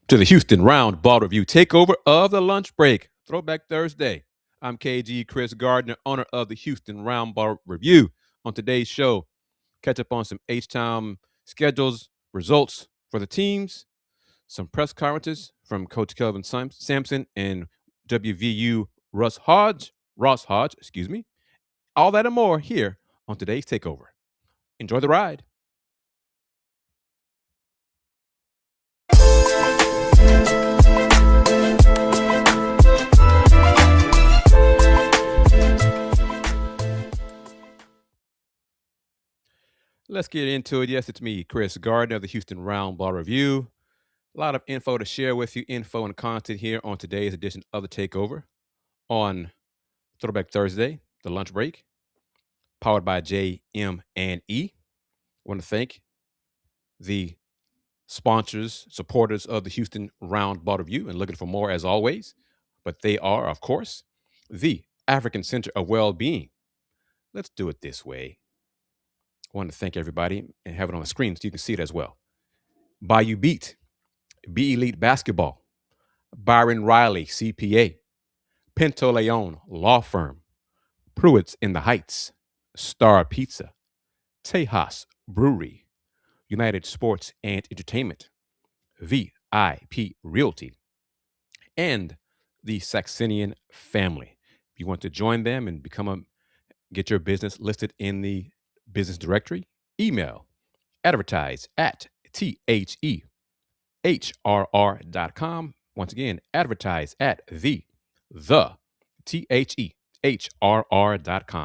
to the Houston Roundball Review Takeover of the lunch break, Throwback Thursday. I'm KG Kris Gardner, owner of the Houston Roundball Review. On today's show, catch up on some H-Town schedules, results for the teams, some press conferences from Coach Kelvin Sampson and WVU Ross Hodge, all that and more here on today's Takeover. Enjoy the ride. Let's get into it. Yes, it's me, Kris Gardner of the Houston Roundball Review. A lot of info to share with you, info and content here on today's edition of the Takeover on Throwback Thursday, the lunch break, powered by JM&E. I want to thank the sponsors, supporters of the Houston Roundball Review, and looking for more as always. But they are, of course, the African Center of Well-Being. Let's do it this way. I want to thank everybody and have it on the screen so you can see it as well. Bayou Beat, B Elite Basketball, Byron Riley, CPA, Pinto Leon Law Firm, Pruitt's in the Heights, Star Pizza, Tejas Brewery, United Sports and Entertainment, VIP Realty, and the Saxenian family. If you want to join them and get your business listed in the business directory, email advertise@thehrr.com. Once again, advertise at thehrr.com.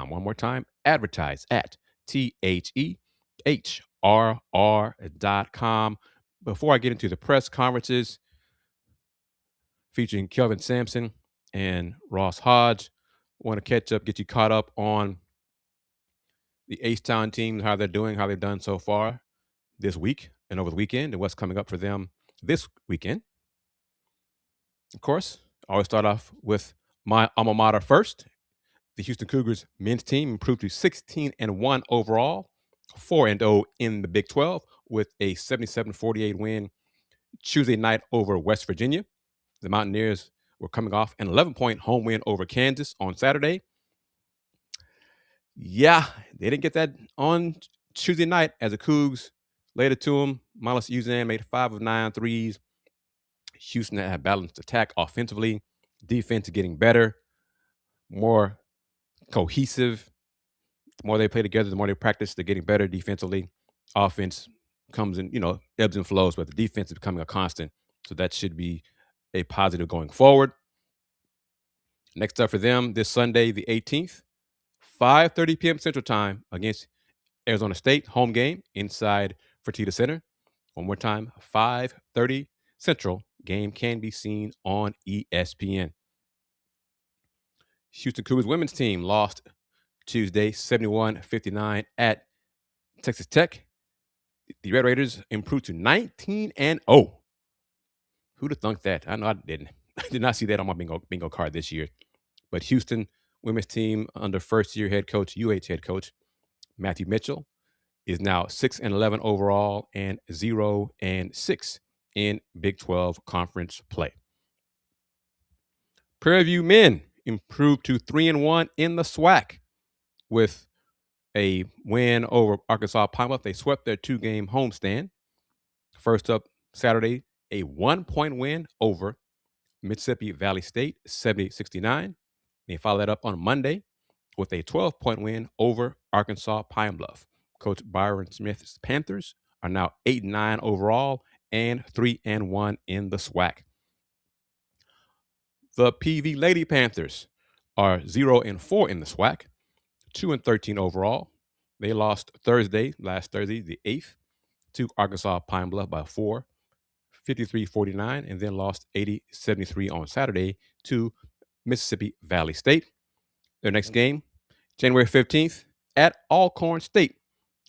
One more time, advertise at thehrr.com. Before I get into the press conferences featuring Kelvin Sampson and Ross Hodge, I want to catch up, get you caught up on the H-Town teams, how they're doing, how they've done so far this week and over the weekend, and what's coming up for them this weekend. Of course, I always start off with my alma mater first. The Houston Cougars men's team improved to 16-1 overall, 4-0 in the Big 12 with a 77-48 win Tuesday night over West Virginia. The Mountaineers were coming off an 11-point home win over Kansas on Saturday. Yeah, they didn't get that on Tuesday night as the Cougs laid it to them. Milos Uzan made 5 of 9 threes. Houston had a balanced attack offensively. Defense is getting better, more cohesive. The more they play together, the more they practice, they're getting better defensively. Offense comes in, ebbs and flows, but the defense is becoming a constant. So that should be a positive going forward. Next up for them this Sunday, the 18th, 5:30 p.m. Central Time against Arizona State, home game inside Fertitta Center. One more time, 5:30 Central. Game can be seen on ESPN. Houston Cougars women's team lost Tuesday, 71-59 at Texas Tech. The Red Raiders improved to 19-0. Who'd have thunk that? I know I didn't. I did not see that on my bingo card this year. But Houston women's team under first-year head coach, UH head coach, Matthew Mitchell, is now 6-11 overall and 0-6 in Big 12 conference play. Prairie View men improved to 3-1 in the SWAC with a win over Arkansas Pine Bluff. They swept their 2-game homestand. First up Saturday, a 1-point win over Mississippi Valley State, 70-69. They followed that up on Monday with a 12-point win over Arkansas Pine Bluff. Coach Byron Smith's Panthers are now 8-9 overall and 3-1 in the SWAC. The PV Lady Panthers are 0-4 in the SWAC, 2-13 overall. They lost last Thursday, the 8th, to Arkansas Pine Bluff by 4, 53-49, and then lost 80-73 on Saturday to Mississippi Valley State. Their next game, January 15th, at Alcorn State,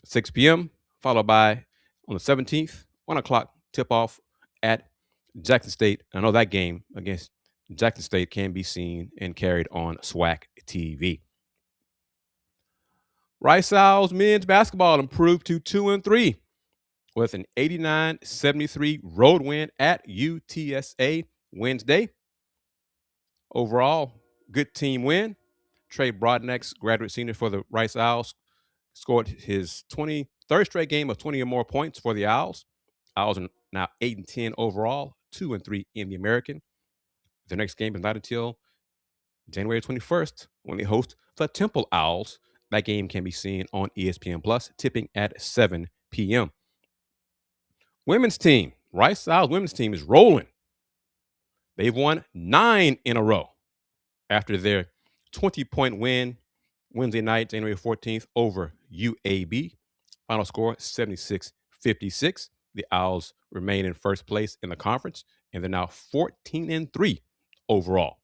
6 p.m., followed by, on the 17th, 1 o'clock tip-off at Jackson State. I know that game against Jackson State can be seen and carried on SWAC TV. Rice Owls men's basketball improved to 2-3 with an 89-73 road win at UTSA Wednesday. Overall, good team win. Trey Broadnax, graduate senior for the Rice Owls, scored his 23rd straight game of 20 or more points for the Owls. Owls are now 8-10 overall, 2-3 in the American. Their next game is not until January 21st when they host the Temple Owls. That game can be seen on ESPN Plus, tipping at 7 p.m. Women's team, Rice Owls women's team is rolling. They've won 9 in a row after their 20-point win Wednesday night, January 14th, over UAB. Final score, 76-56. The Owls remain in first place in the conference, and they're now 14-3 overall.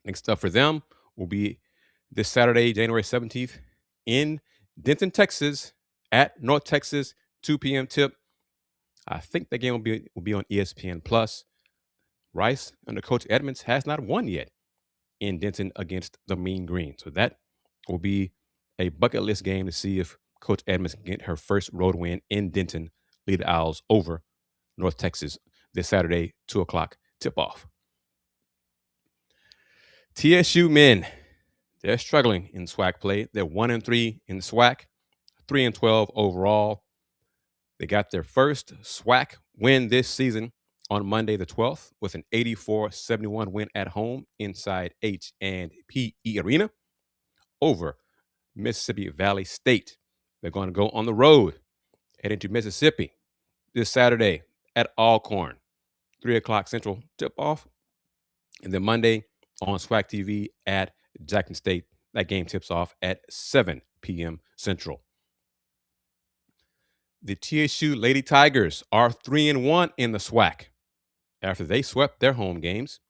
Next up for them will be this Saturday, January 17th, in Denton, Texas, at North Texas, 2 p.m. tip. I think that game will be on ESPN Plus. Rice, under Coach Edmonds, has not won yet in Denton against the Mean Green. So that will be a bucket list game to see if Coach Edmonds can get her first road win in Denton, lead the Owls over North Texas this Saturday, 2 o'clock tip-off. TSU men, they're struggling in SWAC play. They're 1-3 in SWAC, 3-12 overall. They got their first SWAC win this season on Monday the 12th with an 84-71 win at home inside H&P Arena over Mississippi Valley State. They're going to go on the road, heading to Mississippi this Saturday at Alcorn, 3 o'clock Central tip-off. And then Monday on SWAC TV at Jackson State. That game tips off at 7 p.m. Central. The TSU Lady Tigers are 3-1 in the SWAC after they swept their home games.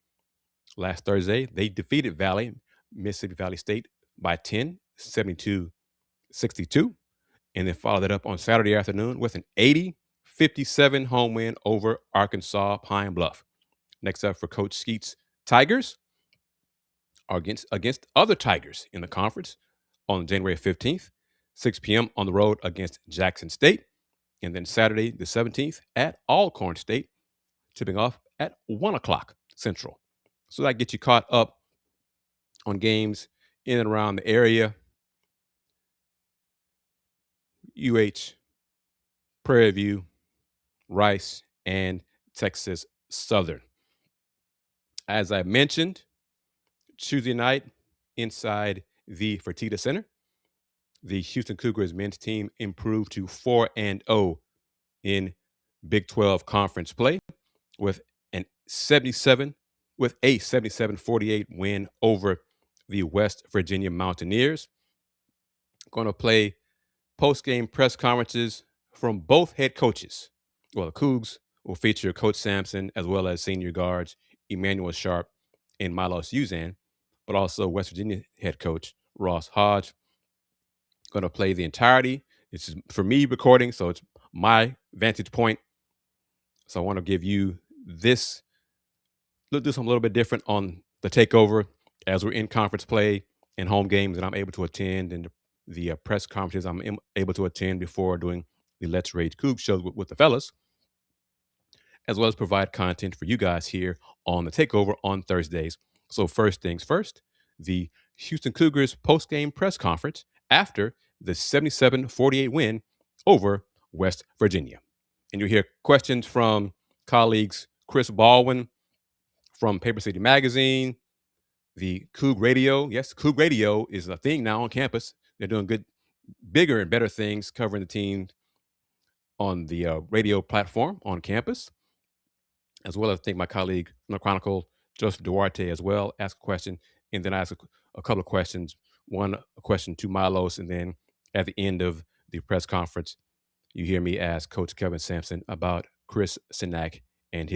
Last Thursday, they defeated Mississippi Valley State by 10, 72-62, and then followed it up on Saturday afternoon with an 80-57 home win over Arkansas Pine Bluff. Next up for Coach Skeet's Tigers are against other Tigers in the conference on January 15th, 6 p.m. on the road against Jackson State, and then Saturday the 17th at Alcorn State, tipping off at 1 o'clock Central. So that gets you caught up on games in and around the area. UH, Prairie View, Rice, and Texas Southern. As I mentioned, Tuesday night inside the Fertitta Center, the Houston Cougars men's team improved to 4-0 in Big 12 conference play with a 77-48 win over the West Virginia Mountaineers. Going to play post-game press conferences from both head coaches. Well, the Cougs will feature Coach Sampson as well as senior guards Emanuel Sharp and Milos Uzan, but also West Virginia head coach Ross Hodge. Going to play the entirety. This is for me recording, so it's my vantage point. So I want to give you this. Let's do something a little bit different on the takeover as we're in conference play and home games that I'm able to attend, and the press conferences I'm able to attend before doing the Let's Rage Coug shows with the fellas, as well as provide content for you guys here on the takeover on Thursdays. So first things first, the Houston Cougars post-game press conference after the 77-48 win over West Virginia. And you'll hear questions from colleagues Chris Baldwin from Paper City Magazine, the Coug Radio. Yes, Coug Radio is a thing now on campus. They're doing good, bigger and better things covering the team on the radio platform on campus, as well as I think my colleague from the Chronicle, Joseph Duarte, as well, ask a question, and then I ask a couple of questions. One, a question to Milos, and then at the end of the press conference, you hear me ask Coach Kelvin Sampson about Chris Sinak and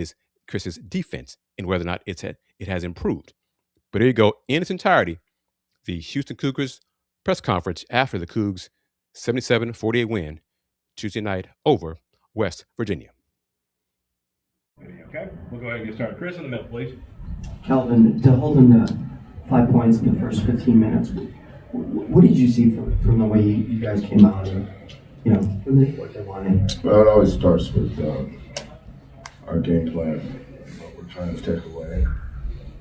Chris's defense and whether or not it has improved. But here you go, in its entirety, the Houston Cougars press conference after the Cougs' 77-48 win Tuesday night over West Virginia. Okay, we'll go ahead and get started. Chris, in the middle, please. Kelvin, to hold them to 5 points in the first 15 minutes, what did you see from the way you guys came out? what they're wanting? Well, it always starts with our game plan, what we're trying to take away,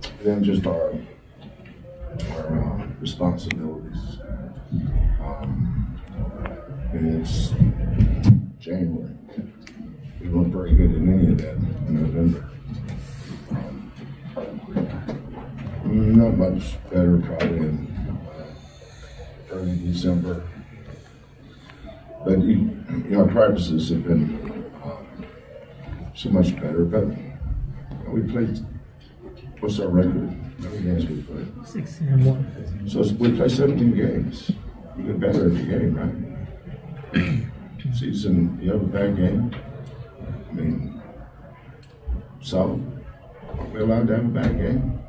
and then just our responsibilities. And it's January. We weren't very good at any of that in November. Not much better probably in early December. But our practices have been so much better. But we played, what's our record? How many games we played? 16-1. So we play 17 games. You get better every game, right? Season, you have a bad game. I mean, so are we allowed to have a bad game?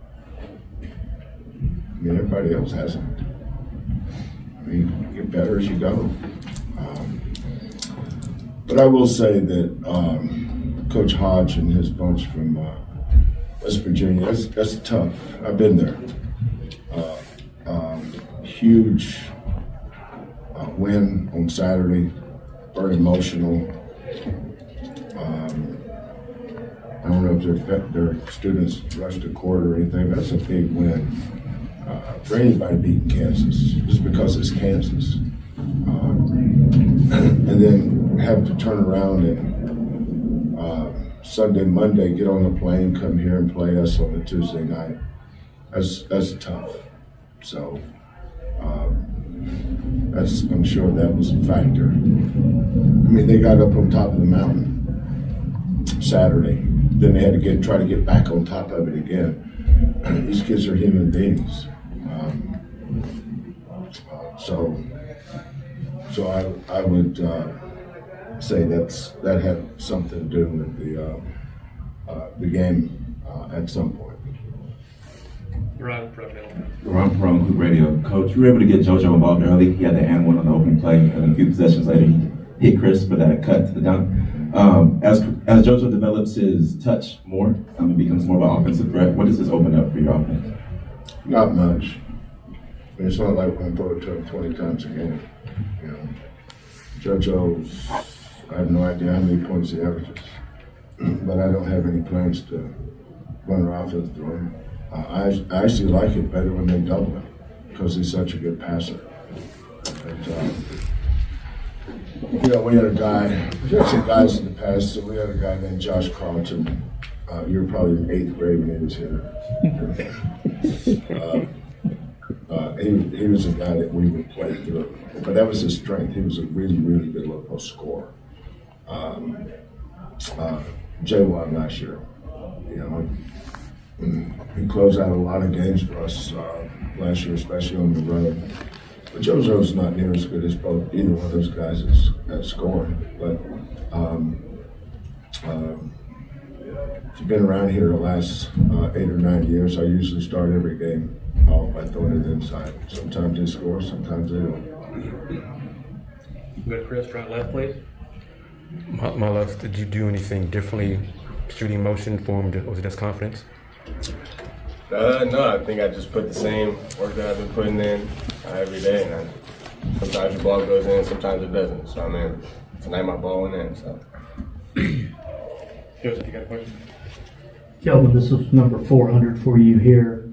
I mean, everybody else hasn't. I mean, you get better as you go. But I will say that Coach Hodge and his bunch from West Virginia, that's tough. I've been there. Huge win on Saturday, very emotional. I don't know if their students rushed the court or anything, but that's a big win for anybody beating Kansas, just because it's Kansas. And then have to turn around and Sunday, Monday, get on the plane, come here and play us on a Tuesday night. That's tough. So I'm sure that was a factor. I mean, they got up on top of the mountain Saturday. Then they had to try to get back on top of it again. These kids are human beings. So I would say that had something to do with the game at some point. Ron from Hoop Radio. Coach, you were able to get JoJo involved early. He had the and one on the opening play, and a few possessions later, he hit Kris for that cut to the dunk. As JoJo develops his touch more, and becomes more of an offensive threat, what does this open up for your offense? Not much. I mean, it's not like we're going to throw it to him 20 times a game. JoJo's, I have no idea how many points he averages, but I don't have any plans to run our offense through him. I actually like it better when they double him because he's such a good passer. And, we had a guy, we had some guys in the past, so we had a guy named Josh Carlton. You were probably in 8th grade when he was here. He was a guy that we would play through, but that was his strength. He was a really, really good local scorer. J-Wad last year, he closed out a lot of games for us last year, especially on the road. But JoJo's not near as good as either one of those guys at scoring. But if you've been around here the last 8 or 9 years, I usually start every game off by throwing it inside. Sometimes they score, sometimes they don't. We got Kris, front left, please. Milos, did you do anything differently, shooting motion for him? Was it just confidence? No, I think I just put the same work that I've been putting in every day. And sometimes the ball goes in, sometimes it doesn't. So, I mean, tonight my ball went in. So. Joseph, you got a question? Kelvin, this was number 400 for you here.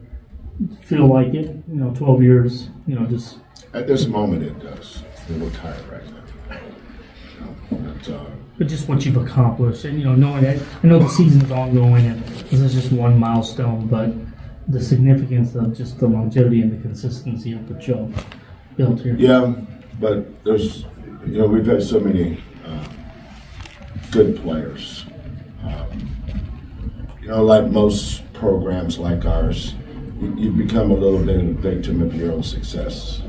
Feel like it? 12 years, just... At this moment, it does. We're tired right now. But just what you've accomplished, and knowing that, I know the season's ongoing, and this is just one milestone, but the significance of just the longevity and the consistency of what y'all built here. Yeah, but there's, we've had so many good players. Like most programs like ours, you become a little bit of a victim of your own success.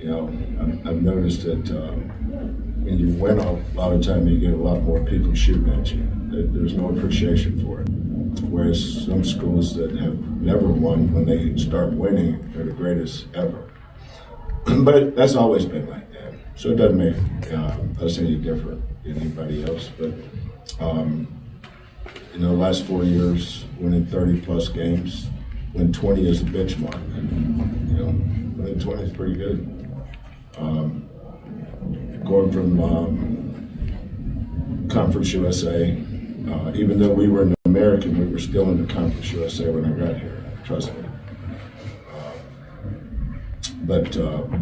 I've noticed that when you win a lot of time, you get a lot more people shooting at you. There's no appreciation for it. Whereas some schools that have never won, when they start winning, they're the greatest ever. But that's always been like that. So it doesn't make us any different than anybody else. But the last 4 years, winning 30-plus games, win 20 is a benchmark. Winning 20 is pretty good. going from Conference USA. Even though we were an American, we were still in the Conference USA when I got here, trust me. But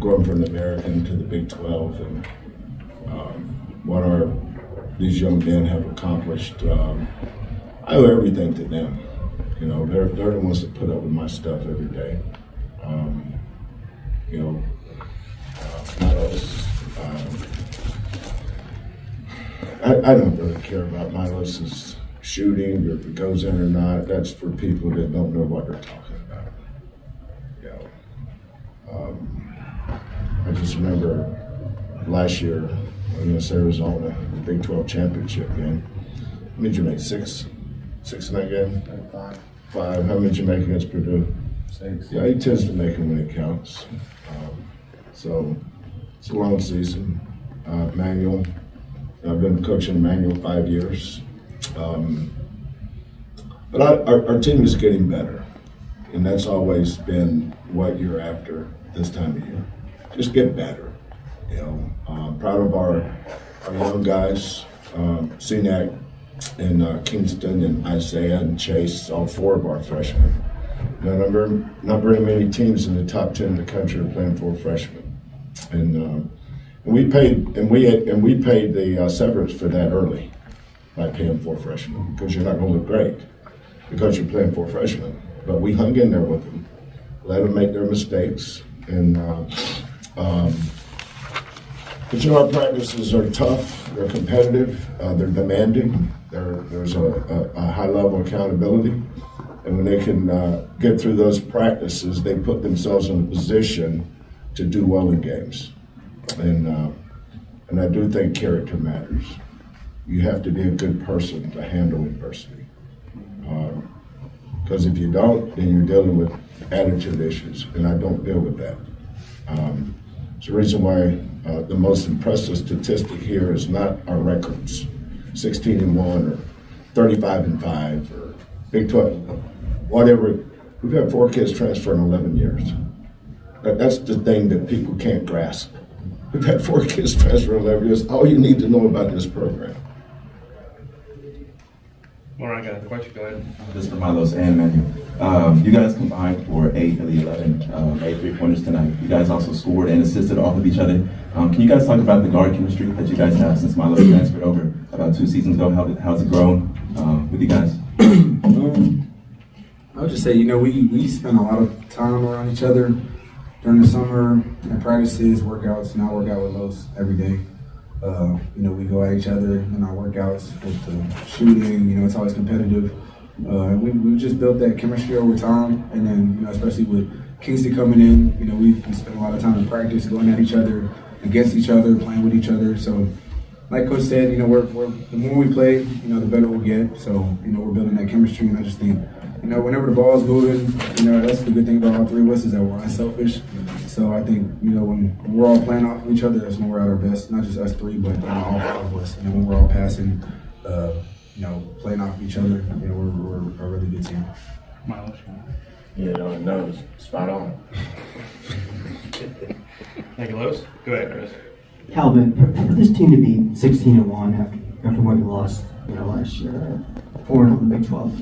going from the American to the Big 12 and what these young men have accomplished, I owe everything to them. You know, they're the ones that put up with my stuff every day. You know, Milos, I don't really care about Milos's shooting, or if it goes in or not. That's for people that don't know what they're talking about. You know, I just remember last year against Arizona, the Big 12 championship game. How many did you make? Six in that game? Five. How many did you make against Purdue? 6. Yeah, he tends to make them when it counts. So it's a long season. Emanuel, I've been coaching Emanuel 5 years. But our team is getting better, and that's always been what you're after this time of year. Just get better. You know, proud of our young guys, Cenac and Kingston and Isaiah and Chase, all 4 of our freshmen. Now, not very many teams in the top 10 in the country are playing 4 freshmen, and we paid the severance for that early by paying 4 freshmen, because you're not going to look great because you're playing 4 freshmen. But we hung in there with them, let them make their mistakes, and but you know, our practices are tough, they're competitive, they're demanding, there's a high level of accountability, and when they can get through those practices, they put themselves in a position to do well in games. And I do think character matters. You have to be a good person to handle adversity. Because if you don't, then you're dealing with attitude issues, and I don't deal with that. It's the reason why the most impressive statistic here is not our records, 16-1 or 35-5 or Big 12, whatever. We've had 4 kids transfer in 11 years. That's the thing that people can't grasp. We've had 4 kids transfer in 11 years. All you need to know about this program. All right, got a question. Go ahead. This is for Milos and Emanuel. You guys combined for 8 of the 11 made 3-pointers tonight. You guys also scored and assisted off of each other. Can you guys talk about the guard chemistry that you guys have since Milos transferred over about 2 seasons ago? How's it grown with you guys? I would just say, you know, we spend a lot of time around each other during the summer and practices, workouts, and I work out with Los every day. You know, we go at each other in our workouts with the shooting. You know, it's always competitive. We just built that chemistry over time, and then, you know, especially with Kingston coming in, you know, we spent a lot of time in practice going at each other, against each other, playing with each other. So, like Coach said, you know, the more we play, you know, the better we'll get. So, you know, we're building that chemistry, and I just think, you know, whenever the ball's moving, you know, that's the good thing about all 3 of us is that we're unselfish. So I think, you know, when we're all playing off of each other, that's when we're at our best. Not just us 3, but all 5 of us. You know, when we're all passing, you know, playing off of each other, you know, we're a really good team. Yeah, no, spot on. Thank you, Lois. Go ahead, Chris. Kelvin, for this team to be 16-1 after what you lost, you know, last year, 4 in the Big 12,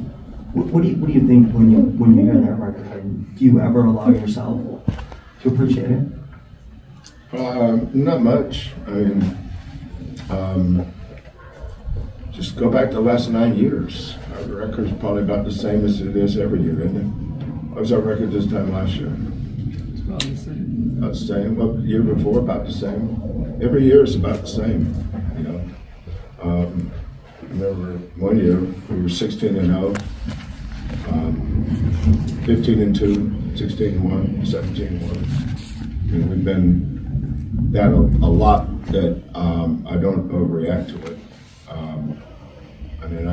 what do you think when you hear that record? And do you ever allow yourself to appreciate it? Not much. I mean, just go back to the last 9 years. Our record is probably about the same as it is every year, isn't it? What was our record this time last year? It's about the same. About the same. What, the year before, about the same. Every year is about the same, you know. I remember one year we were 16-0, 15-2, 16-1, 17-1. And we've been that a lot that I don't overreact to it. I mean,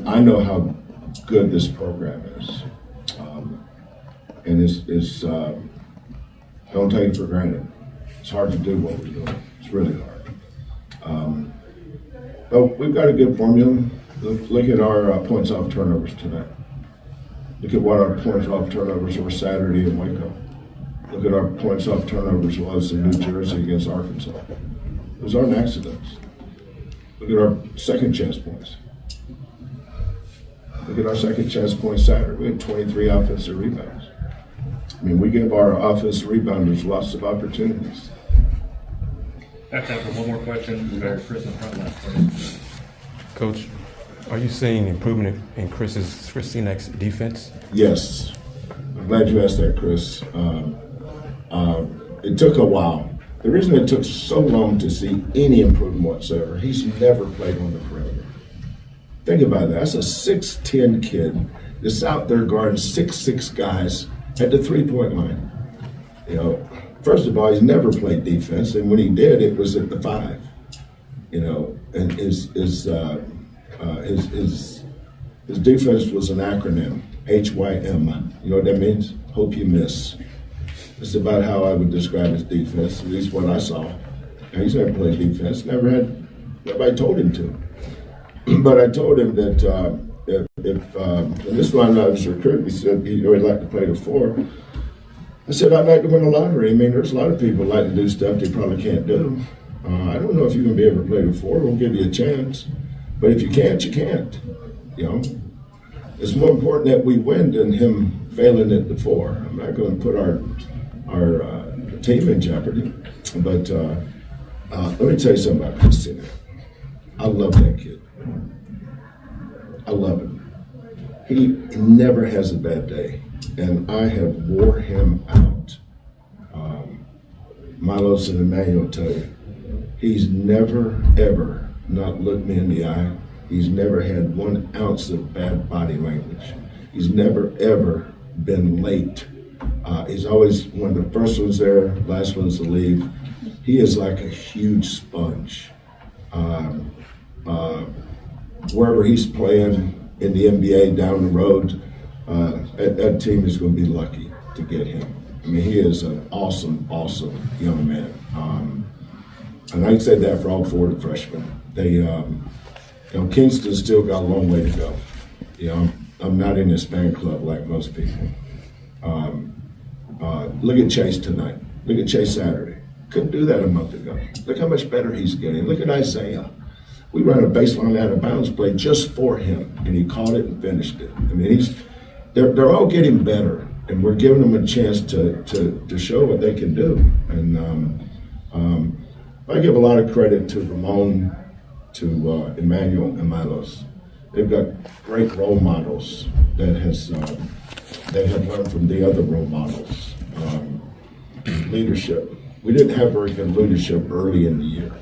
I know how good this program is, and it's don't take it for granted. It's hard to do what we're doing. It's really hard. But we've got a good formula. Look at our points off turnovers tonight. Look at what our points off turnovers were Saturday in Waco. Look at our points off turnovers was in New Jersey against Arkansas. Those aren't accidents. Look at our second chance points. Look at our second chance point Saturday. We had 23 offensive rebounds. I mean, we give our offensive rebounders lots of opportunities. I have time for one more question. We got Kris in front left. Coach, are you seeing improvement in Kris Senak's defense? Yes. I'm glad you asked that, Kris. It took a while. The reason it took so long to see any improvement whatsoever, he's never played on the perimeter. Think about that. That's a 6'10" kid that's out there guarding 6'6" guys at the three-point line. You know, first of all, he's never played defense, and when he did, it was at the 5. You know, and his defense was an acronym, HYM. You know what that means? Hope you miss. It's about how I would describe his defense, at least what I saw. And he's never played defense, nobody told him to. But I told him that and this one I was recruiting, he said he'd like to play the 4. I said, I'd like to win the lottery. I mean, there's a lot of people like to do stuff they probably can't do. I don't know if you're going to be able to play the 4. We'll give you a chance. But if you can't, you can't. You know, it's more important that we win than him failing at the 4. I'm not going to put our team in jeopardy. But let me tell you something about Kris Gardner. I love that kid. I love him. He never has a bad day, and I have wore him out. Milos and Emanuel tell you, he's never, ever not looked me in the eye. He's never had 1 ounce of bad body language. He's never, ever been late. He's always one of the first ones there, last ones to leave. He is like a huge sponge. Wherever he's playing in the NBA down the road, that team is going to be lucky to get him. I mean, he is an awesome, awesome young man. And I said that for all 4 of the freshmen. Kingston's still got a long way to go. You know, I'm not in his fan club like most people. Look at Chase tonight. Look at Chase Saturday. Couldn't do that a month ago. Look how much better he's getting. Look at Isaiah. We ran a baseline out of bounds play just for him, and he caught it and finished it. I mean, they're all getting better, and we're giving them a chance to show what they can do. And I give a lot of credit to Ramon, to Emanuel and Milos. They've got great role models that have learned from the other role models. Leadership. We didn't have very good leadership early in the year.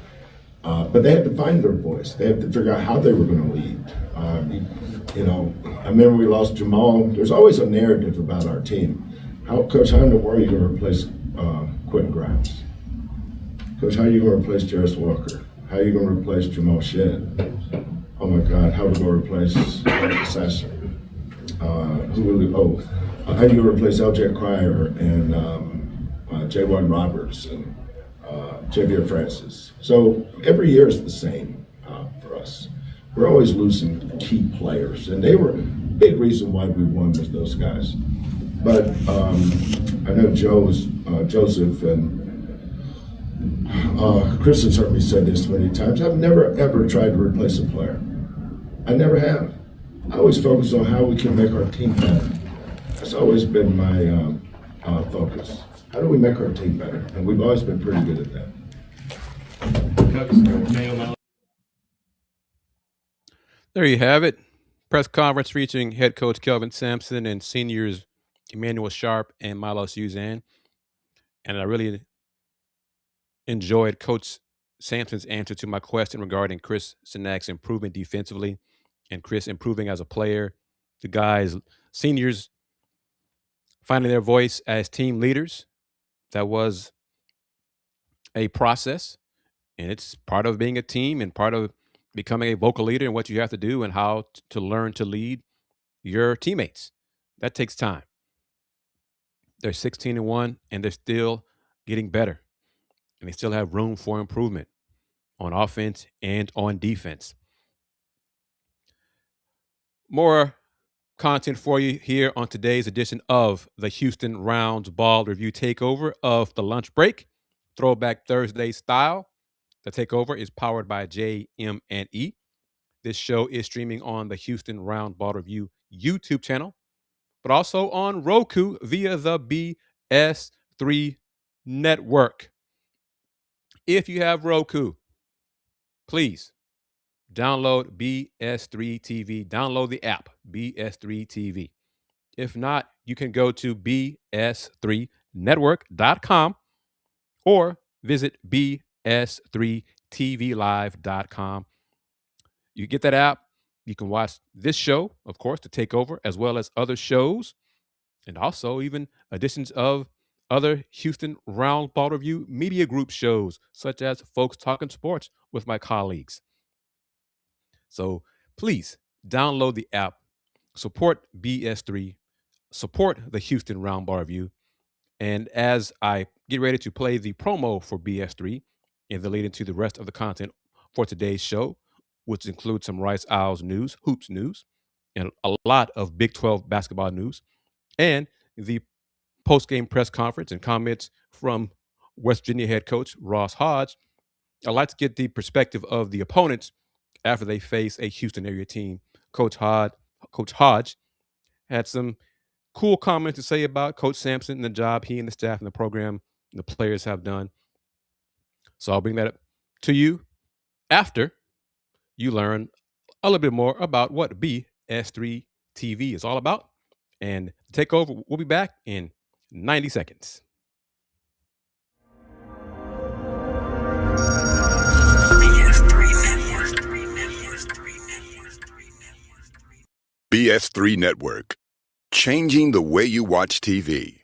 But they had to find their voice. They had to figure out how they were going to lead. I remember we lost Jamal. There's always a narrative about our team. Coach, how in the world are you going to replace Quentin Grimes? Coach, how are you going to replace Jarris Walker? How are you going to replace Jamal Shedd? Oh my God, how are we going to replace Sasser? How are you going to replace LJ Cryer and J1 Roberts and Javier Francis? So every year is the same for us. We're always losing key players, and they were a big reason why we won with those guys. But I know Joseph and Kris has heard me say this many times. I've never ever tried to replace a player. I never have. I always focus on how we can make our team better. That's always been my focus. How do we make our team better? And we've always been pretty good at that. There you have it. Press conference featuring head coach Kelvin Sampson and seniors Emanuel Sharp and Milos Uzan. And I really enjoyed Coach Sampson's answer to my question regarding Kris Senak's improvement defensively and Kris improving as a player. The guys, seniors, finding their voice as team leaders. That was a process, and it's part of being a team and part of becoming a vocal leader and what you have to do and how to learn to lead your teammates. That takes time. They're 16-1, and they're still getting better, and they still have room for improvement on offense and on defense. More content for you here on today's edition of the Houston Roundball Review Takeover of the Lunch Break, Throwback Thursday style. The Takeover is powered by JM&E. This show is streaming on the Houston Roundball Review YouTube channel, but also on Roku via the BS3 Network. If you have Roku, please download BS3 TV. Download the app, BS3 TV. If not, you can go to bs3network.com or visit bs3tvlive.com. You get that app, you can watch this show, of course, The Takeover, as well as other shows, and also even editions of other Houston Roundball Review Media Group shows, such as Folks Talking Sports with my colleagues. So please download the app, support BS3, support the Houston Roundball Review. And as I get ready to play the promo for BS3 and the lead into the rest of the content for today's show, which includes some Rice Owls news, hoops news, and a lot of Big 12 basketball news, and the post-game press conference and comments from West Virginia head coach Ross Hodge, I'd like to get the perspective of the opponents after they face a Houston area team. Coach Hodge had some cool comments to say about Coach Sampson and the job he and the staff and the program and the players have done. So I'll bring that up to you after you learn a little bit more about what BS3 TV is all about. And the Takeover, we'll be back in 90 seconds. BS3 Network, changing the way you watch TV.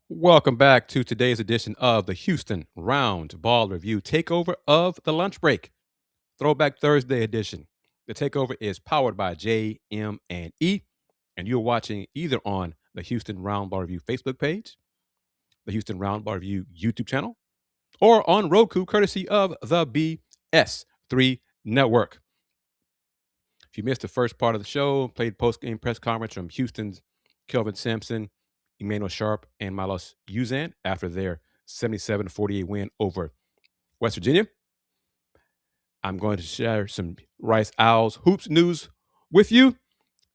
Welcome back to today's edition of the Houston Roundball Review Takeover of the Lunch Break, Throwback Thursday edition. The Takeover is powered by JM&E, and you're watching either on the Houston Roundball Review Facebook page, the Houston Roundball Review YouTube channel, or on Roku, courtesy of the BS3 Network. If you missed the first part of the show, played post-game press conference from Houston's Kelvin Sampson, Emanuel Sharp, and Milos Uzan after their 77-48 win over West Virginia. I'm going to share some Rice Owls hoops news with you,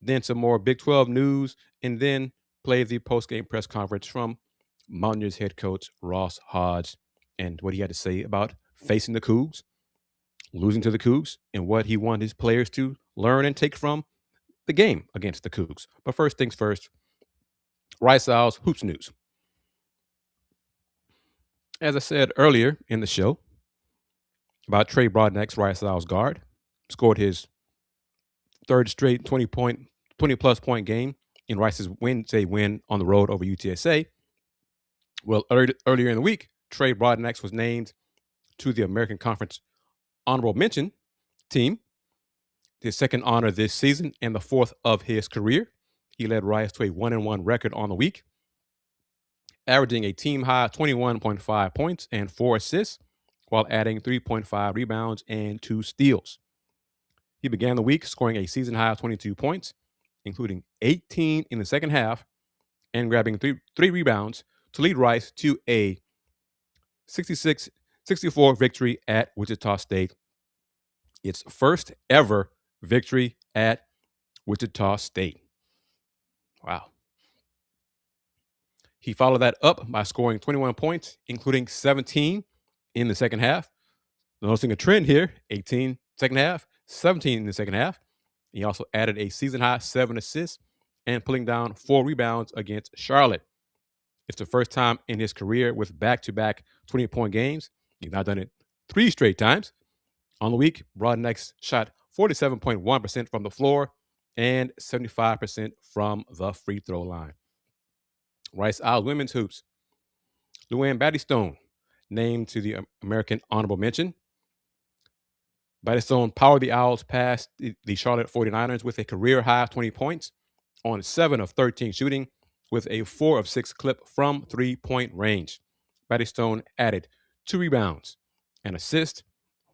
then some more Big 12 news, and then play the post-game press conference from Mountaineers head coach Ross Hodge and what he had to say about facing the Cougs, losing to the Cougs, and what he wanted his players to learn and take from the game against the Cougs. But first things first, Rice Owls hoops news. As I said earlier in the show about Trey Brodnack's Rice Owls guard, scored his third straight 20-plus point game in Rice's Wednesday win on the road over UTSA. Well, earlier in the week, Trey Brodnack was named to the American Conference Honorable Mention team, his second honor this season and the fourth of his career. He led Rice to a 1-1 record on the week, averaging a team-high 21.5 points and 4 assists, while adding 3.5 rebounds and 2 steals. He began the week scoring a season-high 22 points, including 18 in the second half, and grabbing three rebounds to lead Rice to a 66-64 victory at Wichita State. Its first ever victory at Wichita State. Wow. He followed that up by scoring 21 points, including 17 in the second half. Noticing a trend here, 18 second half, 17 in the second half. He also added a season-high 7 assists and pulling down 4 rebounds against Charlotte. It's the first time in his career with back-to-back 20-point games. He's now done it 3 straight times. On the week, Broadnex shot 47.1% from the floor and 75% from the free throw line. Rice Owls women's hoops. Luann Battistone named to the American Honorable Mention. Battistone powered the Owls past the Charlotte 49ers with a career-high 20 points on 7 of 13 shooting with a 4 of 6 clip from three-point range. Battistone added 2 rebounds, an assist,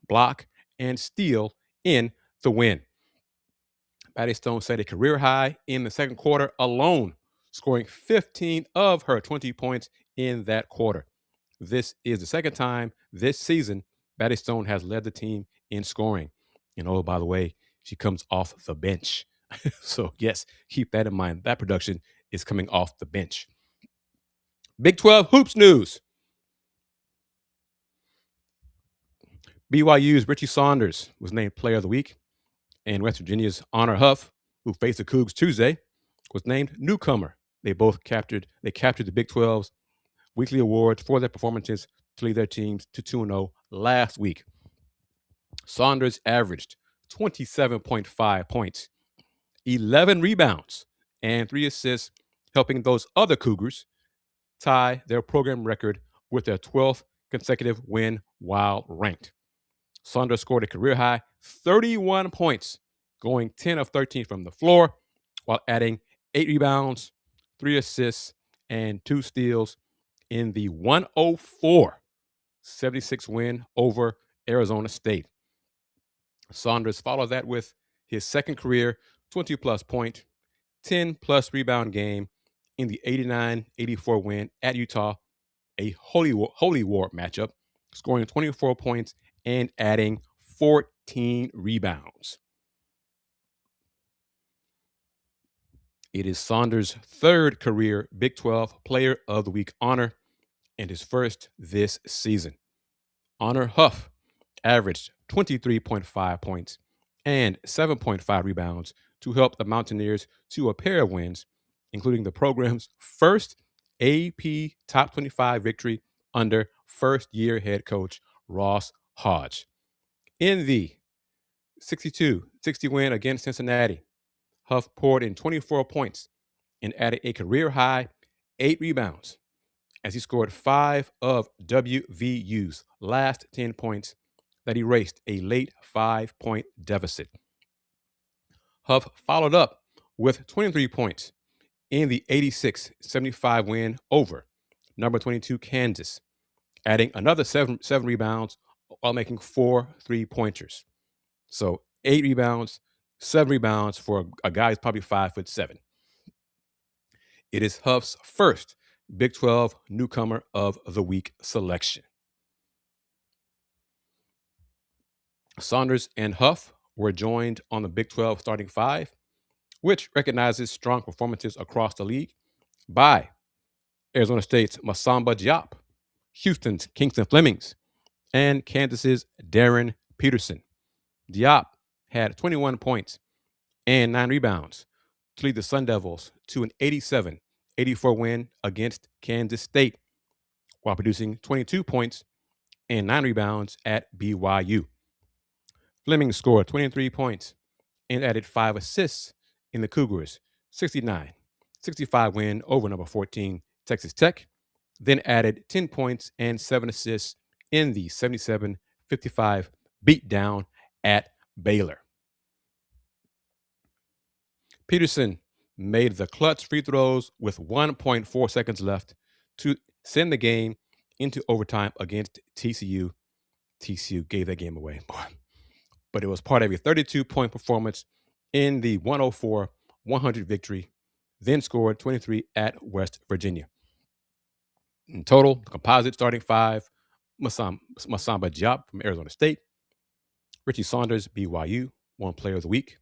block, and steal in the win. Battistone set a career high in the second quarter alone, scoring 15 of her 20 points in that quarter. This is the second time this season Battistone has led the team in scoring. And oh, by the way, she comes off the bench. So yes, keep that in mind. That production is coming off the bench. Big 12 hoops news. BYU's Richie Saunders was named Player of the Week, and West Virginia's Honor Huff, who faced the Cougs Tuesday, was named Newcomer. They captured the Big 12's weekly awards for their performances to lead their teams to 2-0 last week. Saunders averaged 27.5 points, 11 rebounds, and 3 assists, helping those other Cougars tie their program record with their 12th consecutive win while ranked. Saunders scored a career-high 31 points, going 10 of 13 from the floor, while adding 8 rebounds, 3 assists, and 2 steals in the 104-76 win over Arizona State. Saunders followed that with his second career 20-plus point, 10-plus rebound game in the 89-84 win at Utah, a Holy War matchup, scoring 24 points and adding 14 rebounds. It is Saunders' third career Big 12 Player of the Week honor and his first this season. Honor Huff averaged 23.5 points and 7.5 rebounds to help the Mountaineers to a pair of wins, including the program's first AP Top 25 victory under first-year head coach Ross Hodge. In the 62-60 win against Cincinnati, Huff poured in 24 points and added a career-high 8 rebounds as he scored 5 of WVU's last 10 points that erased a late 5-point deficit. Huff followed up with 23 points in the 86-75 win over number 22 Kansas, adding another 7 rebounds while making 4 3-pointers. So 8 rebounds, 7 rebounds for a guy who's probably 5'7". It is Huff's first Big 12 Newcomer of the Week selection. Saunders and Huff were joined on the Big 12 starting 5, which recognizes strong performances across the league, by Arizona State's Masamba Diop, Houston's Kingston Flemings, and Kansas's Darren Peterson. Diop had 21 points and 9 rebounds to lead the Sun Devils to an 87-84 win against Kansas State, while producing 22 points and 9 rebounds at BYU. Fleming scored 23 points and added 5 assists in the Cougars' 69-65 win over number 14 Texas Tech, then added 10 points and 7 assists in the 77-55 beatdown at Baylor. Peterson made the clutch free throws with 1.4 seconds left to send the game into overtime against TCU. TCU gave that game away, boy. But it was part of a 32-point performance in the 104-100 victory, then scored 23 at West Virginia. In total, the composite starting five: Masamba Diop from Arizona State, Richie Saunders, BYU, one player of the week,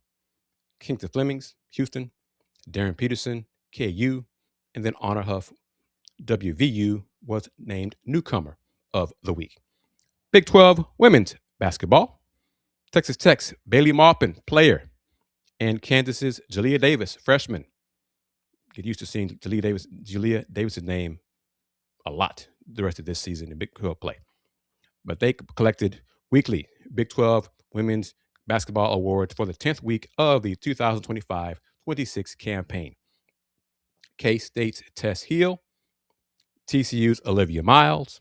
Kingston Flemings, Houston, Darren Peterson, KU, and then Honor Huff, WVU, was named newcomer of the week. Big 12 women's basketball: Texas Tech's Bailey Maupin, player, and Kansas's Jalea Davis, freshman. Get used to seeing Jalea Davis' name a lot the rest of this season in Big 12 play. But they collected weekly Big 12 Women's Basketball Awards for the 10th week of the 2025-26 campaign. K-State's Tess Hill, TCU's Olivia Miles,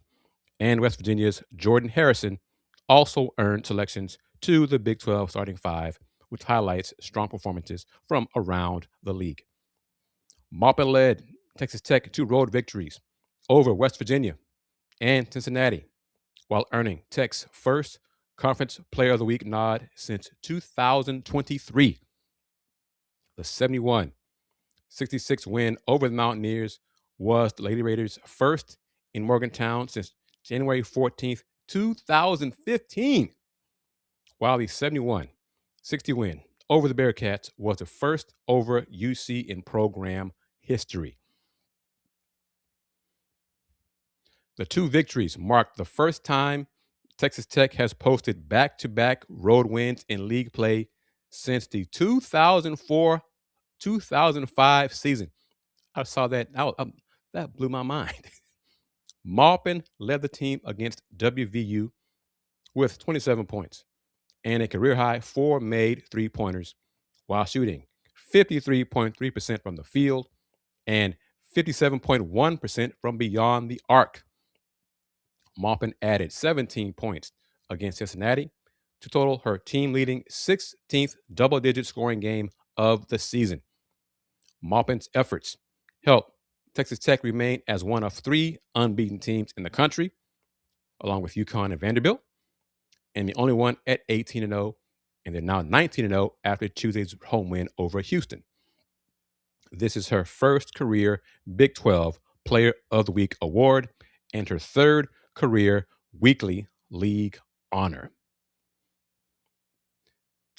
and West Virginia's Jordan Harrison also earned selections to the Big 12 starting five, which highlights strong performances from around the league. Maupin led Texas Tech to road victories over West Virginia and Cincinnati, while earning Tech's first Conference Player of the Week nod since 2023. The 71-66 win over the Mountaineers was the Lady Raiders' first in Morgantown since January 14th, 2015, while the 71-60 win over the Bearcats was the first over UC in program history. The two victories marked the first time Texas Tech has posted back-to-back road wins in league play since the 2004-2005 season. I saw that. That blew my mind. Maupin led the team against WVU with 27 points and a career-high 4 made three-pointers while shooting 53.3% from the field and 57.1% from beyond the arc. Maupin added 17 points against Cincinnati to total her team-leading 16th double-digit scoring game of the season. Maupin's efforts helped Texas Tech remain as one of 3 unbeaten teams in the country, along with UConn and Vanderbilt, and the only one at 18-0, and they're now 19-0 after Tuesday's home win over Houston. This is her first career Big 12 Player of the Week award and her third career weekly league honor.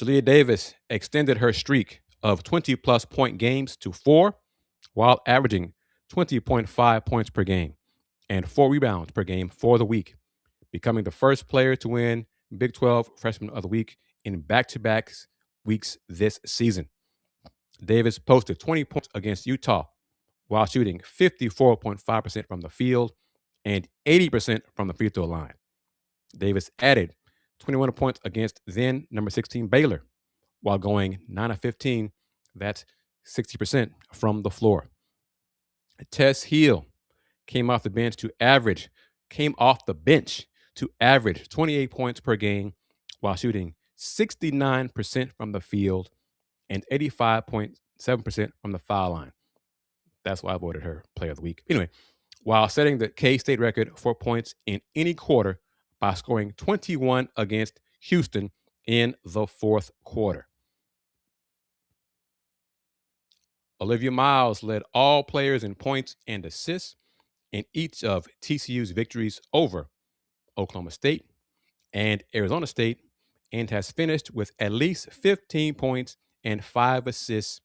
Jalea Davis extended her streak of 20-plus point games to 4, while averaging 20.5 points per game and 4 rebounds per game for the week, becoming the first player to win Big 12 Freshman of the Week in back-to-back weeks this season. Davis posted 20 points against Utah while shooting 54.5% from the field and 80% from the free throw line. Davis added 21 points against then number 16 Baylor while going 9 of 15. That's 60% from the floor. Tess Hill came off the bench to average 28 points per game while shooting 69% from the field and 85.7% from the foul line. That's why I voted her Player of the Week. Anyway, while setting the K-State record for points in any quarter by scoring 21 against Houston in the fourth quarter. Olivia Miles led all players in points and assists in each of TCU's victories over Oklahoma State and Arizona State, and has finished with at least 15 points and 5 assists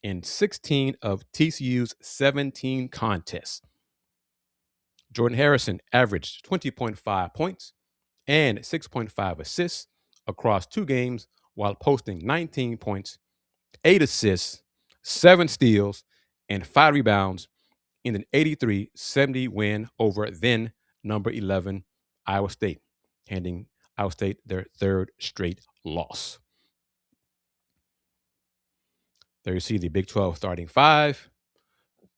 in 16 of TCU's 17 contests. Jordan Harrison averaged 20.5 points and 6.5 assists across 2 games while posting 19 points, 8 assists, 7 steals, and 5 rebounds in an 83-70 win over then number 11 Iowa State, handing Iowa State their 3rd straight loss. There you see the Big 12 starting 5.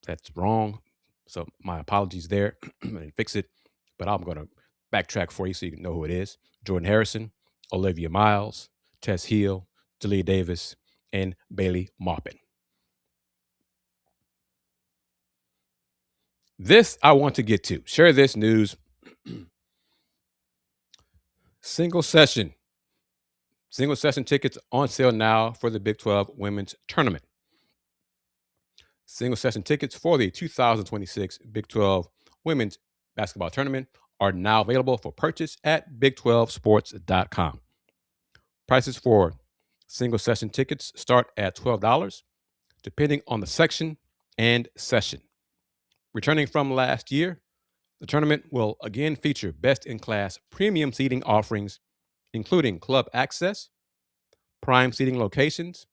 That's wrong. So my apologies there. I didn't fix it, but I'm going to backtrack for you so you can know who it is. Jordan Harrison, Olivia Miles, Tess Hill, Jalea Davis, and Bailey Maupin. This I want to get to. Share this news. Single session tickets on sale now for the Big 12 Women's Tournament. Single session tickets for the 2026 Big 12 Women's Basketball Tournament are now available for purchase at big12sports.com. Prices for single session tickets start at $12, depending on the section and session. Returning from last year, the tournament will again feature best-in-class premium seating offerings, including club access, prime seating locations,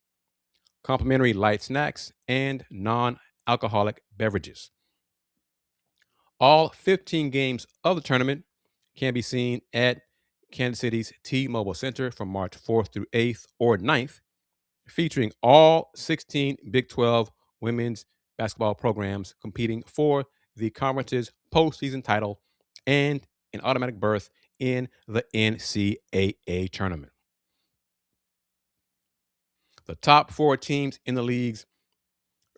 complimentary light snacks, and non-alcoholic beverages. All 15 games of the tournament can be seen at Kansas City's T-Mobile Center from March 4th through 8th or 9th, featuring all 16 Big 12 women's basketball programs competing for the conference's postseason title and an automatic berth in the NCAA tournament. The top 4 teams in the league's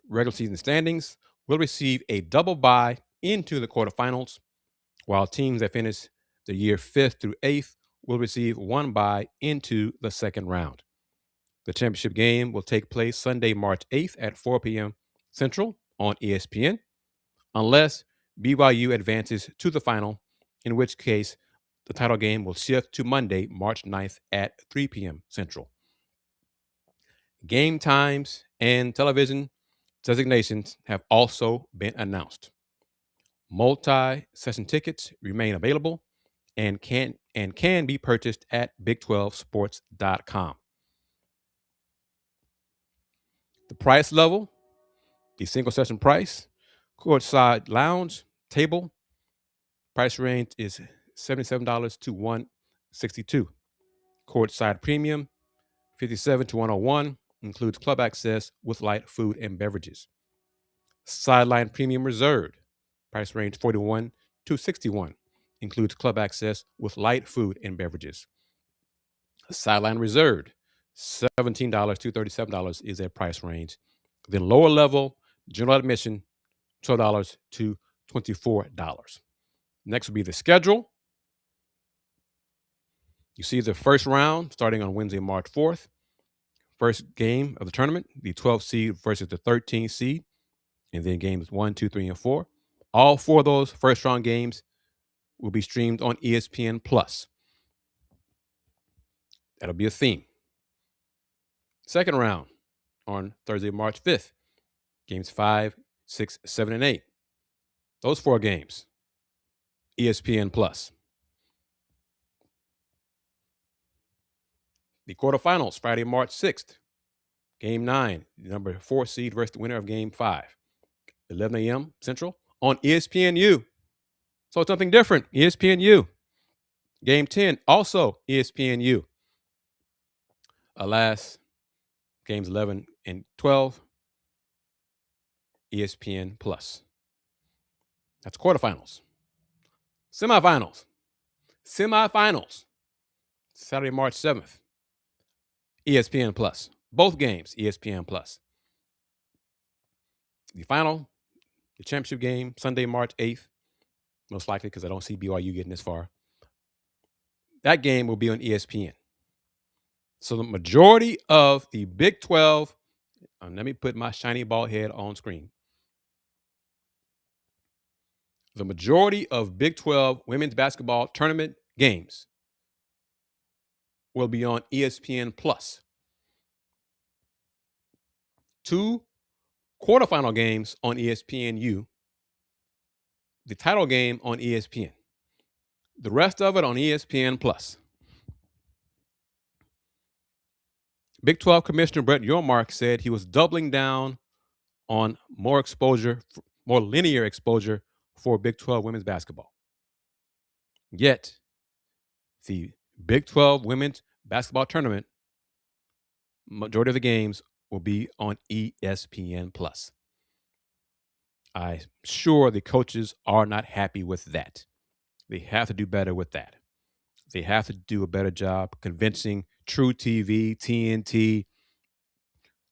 regular season standings will receive a double bye into the quarterfinals, while teams that finish the year 5th through 8th will receive one bye into the second round. The championship game will take place Sunday, March 8th at 4 p.m. Central on ESPN, unless BYU advances to the final, in which case the title game will shift to Monday, March 9th at 3 p.m. Central. Game times and television designations have also been announced. Multi-session tickets remain available and can be purchased at big12sports.com. The price level, the single session price, courtside lounge, table, price range is $77 to $162. Courtside premium, $57 to $101, includes club access with light food and beverages. Sideline premium reserved, price range $41 to $61, includes club access with light food and beverages. Sideline reserved, $17 to $37 is their price range. Then lower level, general admission, $12 to $24. Next will be the schedule. You see the first round starting on Wednesday, March 4th. First game of the tournament, the 12th seed versus the 13th seed. And then games 1, 2, 3, and 4. All 4 of those first round games will be streamed on ESPN+. That'll be a theme. Second round on Thursday, March 5th. Games 5, 6, 7, and 8. Those 4 games, ESPN+. The quarterfinals, Friday, March 6th. Game 9, the number 4 seed versus the winner of Game 5. 11 a.m. Central on ESPNU. So it's something different, ESPNU. Game 10, also ESPNU. Alas, games 11 and 12, ESPN+. That's quarterfinals. Semifinals. Saturday, March 7th. ESPN+. Both games, ESPN+. The final, the championship game, Sunday, March 8th. Most likely because I don't see BYU getting this far. That game will be on ESPN. So the majority of the Big 12, let me put my shiny bald head on screen. The majority of Big 12 women's basketball tournament games will be on ESPN+. 2 quarterfinal games on ESPNU. The title game on ESPN. The rest of it on ESPN+. Big 12 Commissioner Brett Yormark said he was doubling down on more linear exposure for Big 12 women's basketball. Yet, the Big 12 women's basketball tournament, majority of the games will be on ESPN+. I'm sure the coaches are not happy with that. They have to do better with that. They have to do a better job convincing True TV, TNT,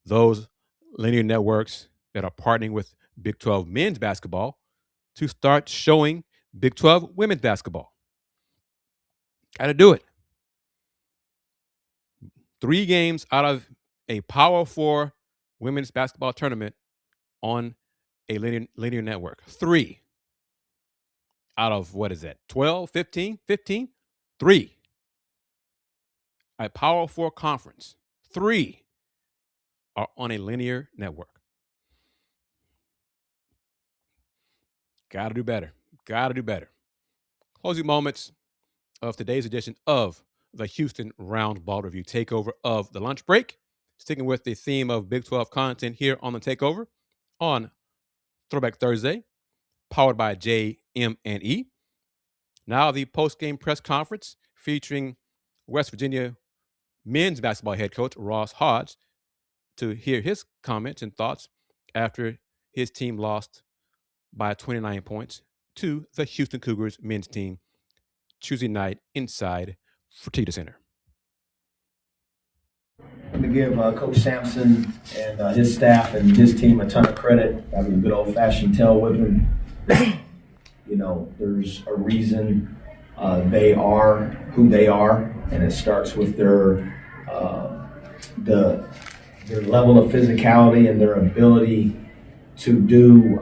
those linear networks that are partnering with Big 12 men's basketball to start showing Big 12 women's basketball. Got to do it. 3 games out of a Power 4 women's basketball tournament on a linear network. 3. out of, what is that, 12, 15, 15? 3. A Power 4 conference. 3 are on a linear network. Got to do better. Got to do better. Closing moments of today's edition of the Houston Roundball Review Takeover of the lunch break. Sticking with the theme of Big 12 content here on the Takeover on Throwback Thursday, powered by JM&E. Now the post-game press conference featuring West Virginia men's basketball head coach Ross Hodge to hear his comments and thoughts after his team lost by 29 points to the Houston Cougars men's team Tuesday night inside Fertitta Center. To give Coach Sampson and his staff and his team a ton of credit, having a good old-fashioned tail whipping. You know, there's a reason they are who they are, and it starts with their level of physicality and their ability to do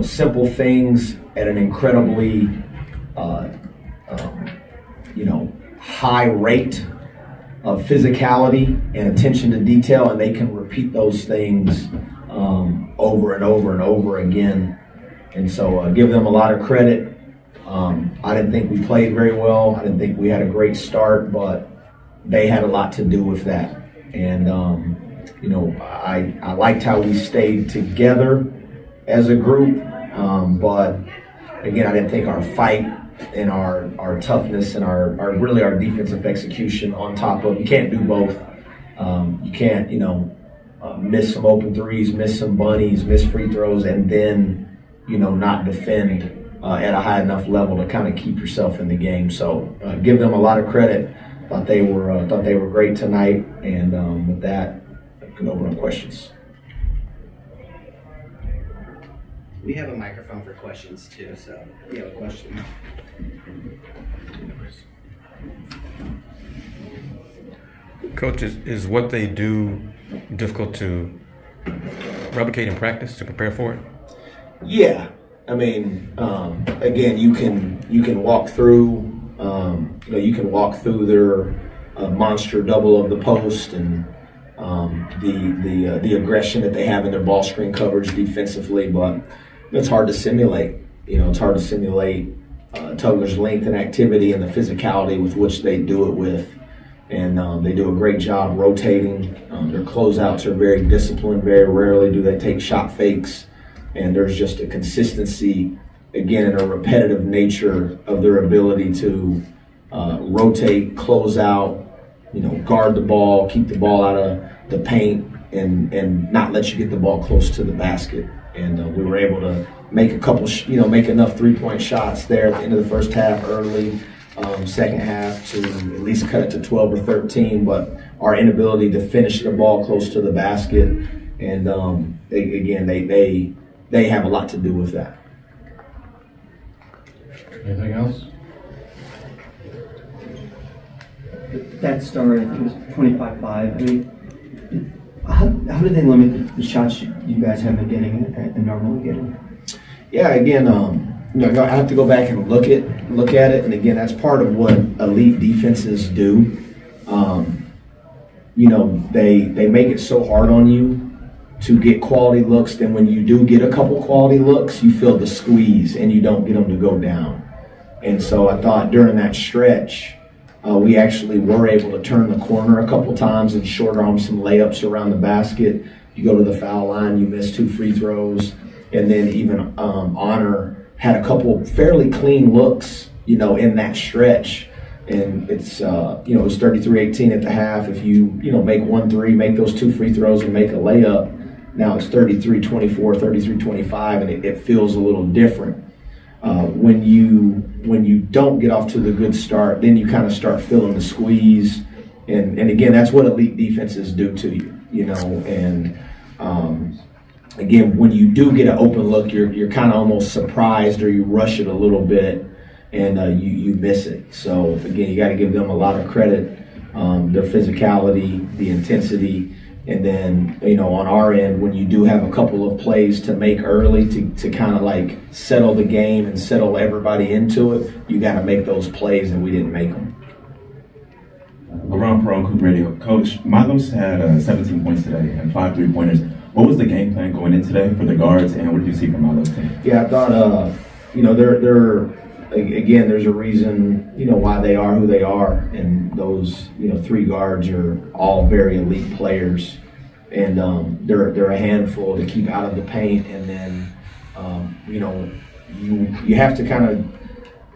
simple things at an incredibly high rate of physicality and attention to detail, and they can repeat those things over and over and over again. And so give them a lot of credit. I didn't think we played very well. I didn't think we had a great start, but they had a lot to do with that. And, I liked how we stayed together as a group. But, again, I didn't think our fight and our toughness and our defensive execution on top of, you can't do both. You can't, miss some open threes, miss some bunnies, miss free throws, and then, not defend at a high enough level to kind of keep yourself in the game. So give them a lot of credit. Thought they were great tonight. And with that, I can open up questions. We have a microphone for questions too, so if you have a question. Coach, is what they do difficult to replicate in practice to prepare for it? Yeah, I mean, again, you can walk through, their monster double of the post and the aggression that they have in their ball screen coverage defensively, but it's hard to simulate. It's hard to simulate Tugler's length and activity and the physicality with which they do it with. And they do a great job rotating. Their closeouts are very disciplined. Very rarely do they take shot fakes. And there's just a consistency, again, and a repetitive nature of their ability to rotate, close out, guard the ball, keep the ball out of the paint, and not let you get the ball close to the basket. And we were able to make a couple, make enough three-point shots there at the end of the first half early. Second half to at least cut it to 12 or 13, but our inability to finish the ball close to the basket, and they have a lot to do with that. Anything else? That start, I think it was 25-5. I mean, how do they limit the shots you guys have been getting and normally getting? Yeah, again, I have to go back and look at it, and again, that's part of what elite defenses do. They make it so hard on you to get quality looks. Then when you do get a couple quality looks, you feel the squeeze and you don't get them to go down. And so I thought during that stretch, we actually were able to turn the corner a couple times and short arm some layups around the basket. You go to the foul line, you miss 2 free throws, and then even Honor had a couple fairly clean looks, in that stretch. And it's, it was 33-18 at the half. If you, make 1 3, make those 2 free throws and make a layup, now it's 33-24, 33-25, and it feels a little different. When you don't get off to the good start, then you kind of start feeling the squeeze. And again, that's what elite defenses do to you, and again, when you do get an open look, you're kind of almost surprised, or you rush it a little bit, and you miss it. So again, you got to give them a lot of credit, their physicality, the intensity, And then, on our end, when you do have a couple of plays to make early to kind of like settle the game and settle everybody into it, you got to make those plays, and we didn't make them. LaRon Perone, Cougar Radio. Coach, Milos had 17 points today and 5 3-pointers. What was the game plan going in today for the guards, and what did you see from Milos today? Yeah, I thought, again, there's a reason, why they are who they are. And those, 3 guards are all very elite players. And they're a handful to keep out of the paint. And then, you have to kind of,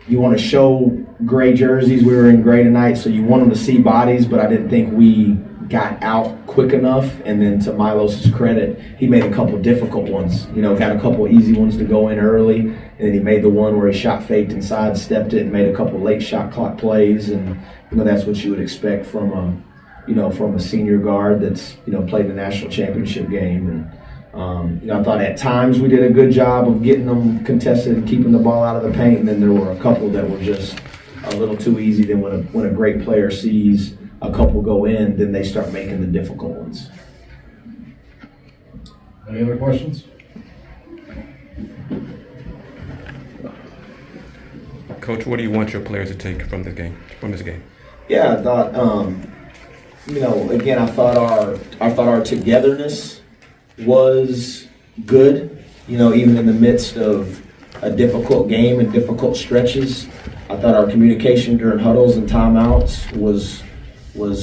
you want to show gray jerseys. We were in gray tonight, so you want them to see bodies, but I didn't think we got out quick enough. And then to Milos's credit, he made a couple difficult ones. Got a couple easy ones to go in early, and then he made the one where he shot faked and sidestepped it and made a couple late shot clock plays. And that's what you would expect from a senior guard that's played the national championship game. And I thought at times we did a good job of getting them contested and keeping the ball out of the paint. And then there were a couple that were just a little too easy. Then when a great player sees a couple go in, then they start making the difficult ones. Any other questions? Coach, what do you want your players to take from this game? Yeah, I thought, again, I thought our togetherness was good. Even in the midst of a difficult game and difficult stretches, I thought our communication during huddles and timeouts was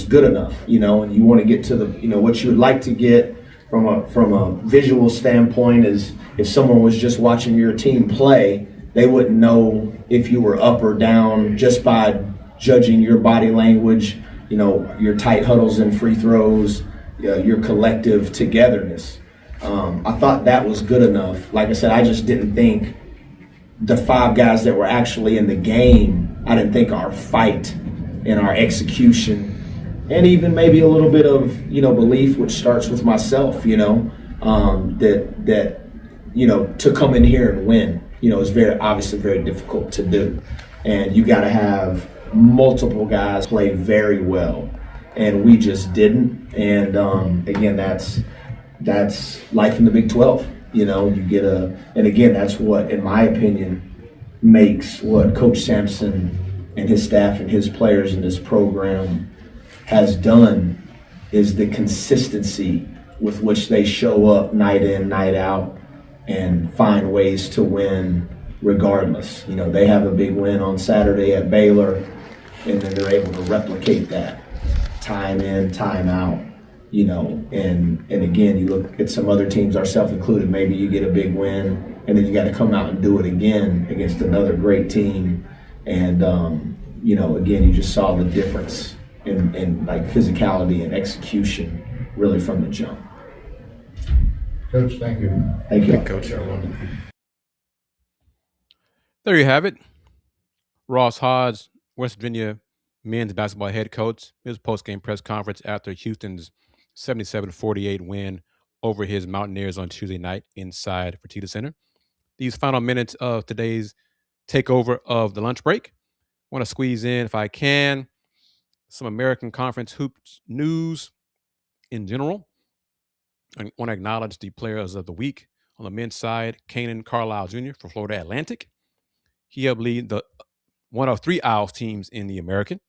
good enough. And you want to get to the, what you would like to get from a visual standpoint is if someone was just watching your team play, they wouldn't know if you were up or down just by judging your body language, your tight huddles and free throws, your collective togetherness. I thought that was good enough. Like I said, I just didn't think the 5 guys that were actually in the game, I didn't think our fight and our execution and even maybe a little bit of, belief, which starts with myself, that to come in here and win, is very obviously very difficult to do. And you got to have multiple guys play very well. And we just didn't. And again, that's life in the Big 12. And again, that's what, in my opinion, makes what Coach Sampson and his staff and his players in this program has done is the consistency with which they show up night in, night out, and find ways to win regardless. They have a big win on Saturday at Baylor, and then they're able to replicate that time in, time out. And again, you look at some other teams, ourselves included, maybe you get a big win, and then you got to come out and do it again against another great team. And, again, you just saw the difference in like physicality and execution really from the jump. Coach, thank you. Thank you. Coach. There you have it. Ross Hodge, West Virginia men's basketball head coach, his post-game press conference after Houston's 77-48 win over his Mountaineers on Tuesday night inside Fertitta Center. These final minutes of today's takeover of the lunch break. I want to squeeze in, if I can, some American Conference hoops news in general. I want to acknowledge the players of the week. On the men's side, Kanan Carlisle Jr. for Florida Atlantic. He helped lead one of 3 Owls teams in the American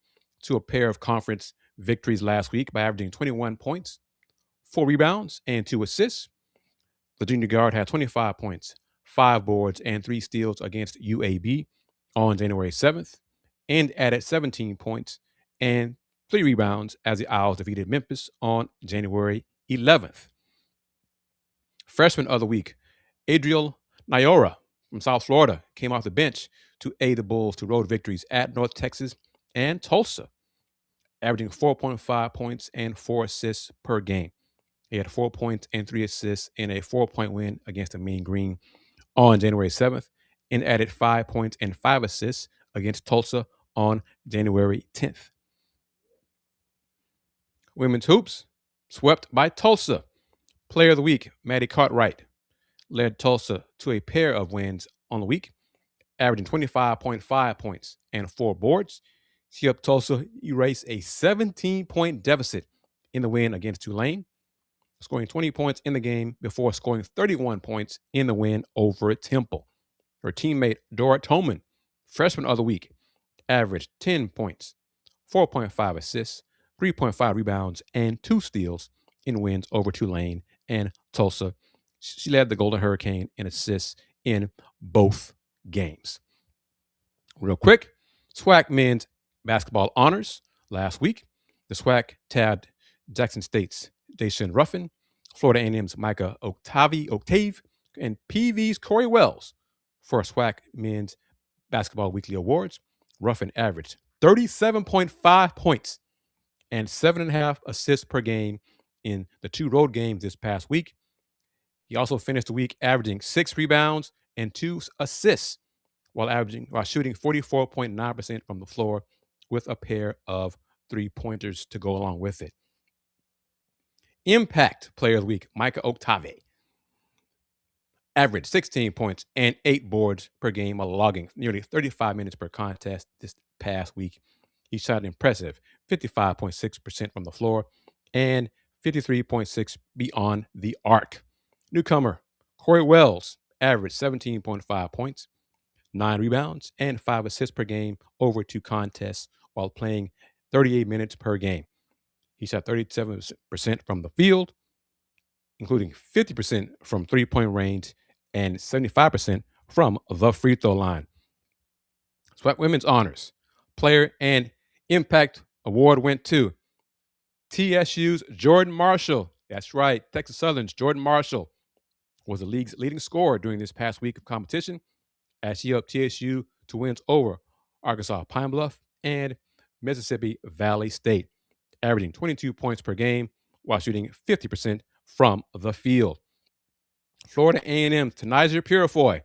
to a pair of conference victories last week by averaging 21 points, 4 rebounds, and 2 assists. The junior guard had 25 points, 5 boards, and 3 steals against UAB on January 7th, and added 17 points and 3 rebounds as the Owls defeated Memphis on January 11th. Freshman of the week, Adriel Nyora from South Florida came off the bench to aid the Bulls to road victories at North Texas and Tulsa, averaging 4.5 points and 4 assists per game. He had 4 points and 3 assists in a 4-point win against the Mean Green on January 7th, and added 5 points and 5 assists against Tulsa on January 10th. Women's hoops, swept by Tulsa. Player of the week, Maddie Cartwright, led Tulsa to a pair of wins on the week, averaging 25.5 points and 4 boards. She helped Tulsa erase a 17-point deficit in the win against Tulane. scoring 20 points in the game before scoring 31 points in the win over Temple. Her teammate Dora Toman, freshman of the week, averaged 10 points, 4.5 assists, 3.5 rebounds, and 2 steals in wins over Tulane and Tulsa. She led the Golden Hurricane in assists in both games. Real quick, SWAC men's basketball honors last week. The SWAC tabbed Jackson State's Dacian Ruffin, Florida A&M's Micah Octave, and PV's Corey Wells for SWAC men's basketball weekly awards. Ruffin averaged 37.5 points and 7.5 assists per game in the 2 road games this past week. He also finished the week averaging 6 rebounds and 2 assists while shooting 44.9% from the floor with a pair of 3-pointers to go along with it. Impact Player of the Week, Micah Octave, averaged 16 points and 8 boards per game while logging nearly 35 minutes per contest this past week. He shot an impressive 55.6% from the floor and 53.6% beyond the arc. Newcomer Corey Wells averaged 17.5 points, 9 rebounds, and 5 assists per game over 2 contests while playing 38 minutes per game. He shot 37% from the field, including 50% from 3-point range and 75% from the free throw line. SWAC Women's Honors Player and Impact Award went to TSU's Jordan Marshall. That's right, Texas Southern's Jordan Marshall was the league's leading scorer during this past week of competition as she helped TSU to wins over Arkansas Pine Bluff and Mississippi Valley State, averaging 22 points per game while shooting 50% from the field. Florida A&M's Tanizir Purifoy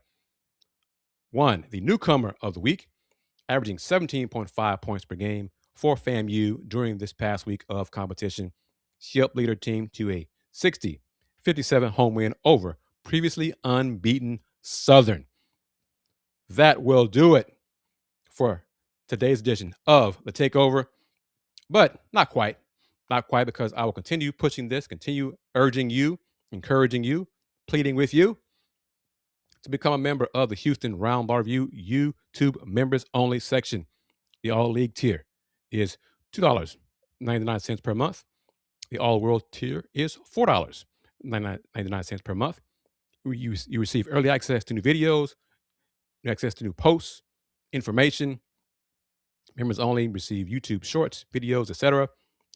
won the Newcomer of the Week, averaging 17.5 points per game for FAMU during this past week of competition. She helped lead her team to a 60-57 home win over previously unbeaten Southern. That will do it for today's edition of The Takeover, but not quite. Not quite, because I will continue pushing this, continue urging you, encouraging you, pleading with you to become a member of the Houston Roundball Review YouTube Members Only section. The All League tier is $2.99 per month. The All World tier is $4.99 per month. You receive early access to new videos, access to new posts, information. Members only receive YouTube shorts, videos, etc.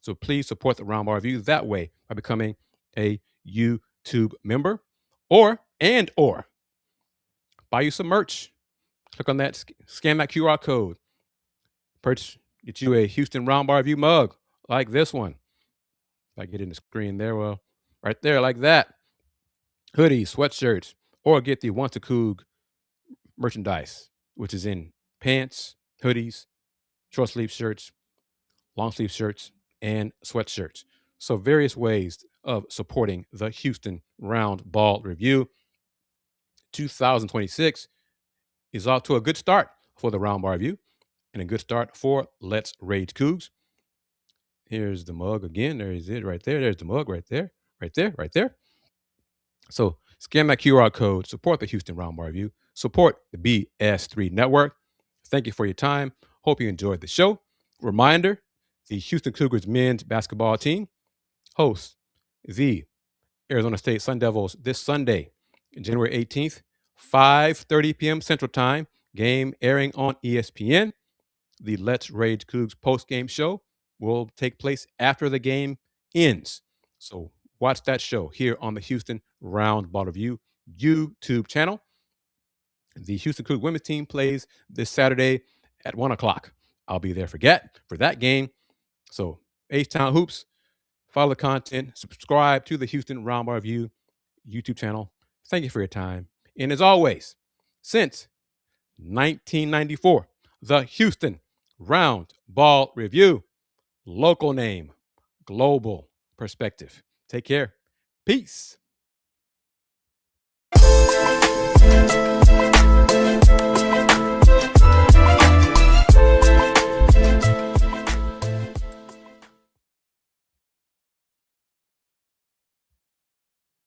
So please support the Roundball Review that way by becoming a YouTube member, or buy you some merch. Click on that, scan that QR code. Purchase, get you a Houston Roundball Review mug like this one. If I get in the screen there, well, right there, like that. Hoodies, sweatshirts, or get the Once a Coug merchandise, which is in pants, hoodies, short sleeve shirts, long sleeve shirts, and sweatshirts. So various ways of supporting the Houston Roundball Review. 2026 is off to a good start for the Roundball Review and a good start for Let's Rage Cougs. Here's the mug again. There is it right there. There's the mug right there, right there, right there. So scan that QR code, support the Houston Roundball Review, support the BS3 Network. Thank you for your time. Hope you enjoyed the show. Reminder, the Houston Cougars men's basketball team hosts the Arizona State Sun Devils this Sunday, January 18th, 5:30 p.m. Central Time. Game airing on ESPN. The Let's Rage Cougs post-game show will take place after the game ends. So watch that show here on the Houston Roundball Review YouTube channel. The Houston Cougars women's team plays this Saturday at 1 o'clock. I'll be there for that game. So H-Town Hoops, follow the content, subscribe to the Houston Roundball Review YouTube channel. Thank you for your time. And as always, since 1994, the Houston Roundball Review, local name, global perspective. Take care. Peace.